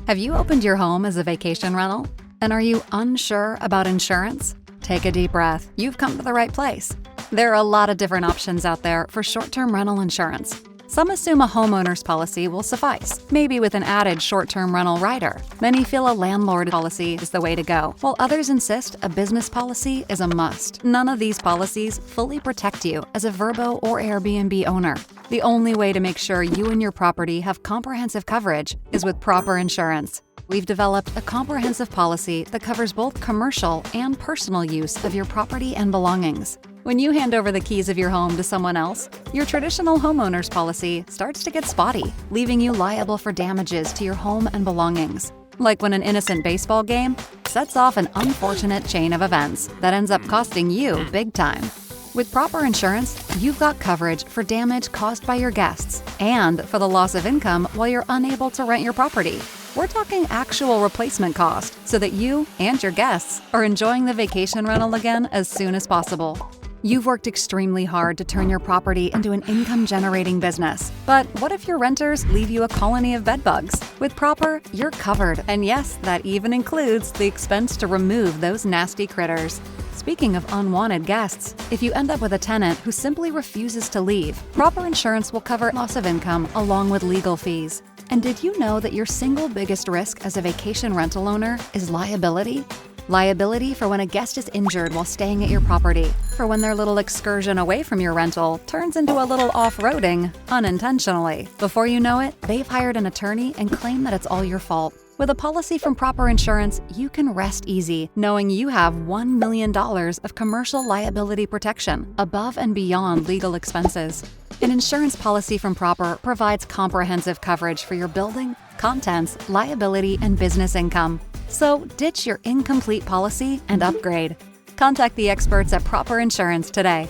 Have you opened your home as a vacation rental? And are you unsure about insurance? Take a deep breath. You've come to the right place. There are a lot of different options out there for short-term rental insurance. Some assume a homeowner's policy will suffice, maybe with an added short-term rental rider. Many feel a landlord policy is the way to go, while others insist a business policy is a must. None of these policies fully protect you as a Vrbo or Airbnb owner. The only way to make sure you and your property have comprehensive coverage is with proper insurance. We've developed a comprehensive policy that covers both commercial and personal use of your property and belongings. When you hand over the keys of your home to someone else, your traditional homeowner's policy starts to get spotty, leaving you liable for damages to your home and belongings. Like when an innocent baseball game sets off an unfortunate chain of events that ends up costing you big time. With proper insurance, you've got coverage for damage caused by your guests and for the loss of income while you're unable to rent your property. We're talking actual replacement cost so that you and your guests are enjoying the vacation rental again as soon as possible. You've worked extremely hard to turn your property into an income-generating business. But what if your renters leave you a colony of bedbugs? With Proper, you're covered. And yes, that even includes the expense to remove those nasty critters. Speaking of unwanted guests, if you end up with a tenant who simply refuses to leave, Proper Insurance will cover loss of income along with legal fees. And did you know that your single biggest risk as a vacation rental owner is liability? Liability for when a guest is injured while staying at your property, for when their little excursion away from your rental turns into a little off-roading unintentionally. Before you know it, they've hired an attorney and claim that it's all your fault. With a policy from Proper Insurance, you can rest easy knowing you have $1 million of commercial liability protection above and beyond legal expenses. An insurance policy from Proper provides comprehensive coverage for your building, contents, liability, and business income. So ditch your incomplete policy and upgrade. Contact the experts at Proper Insurance today.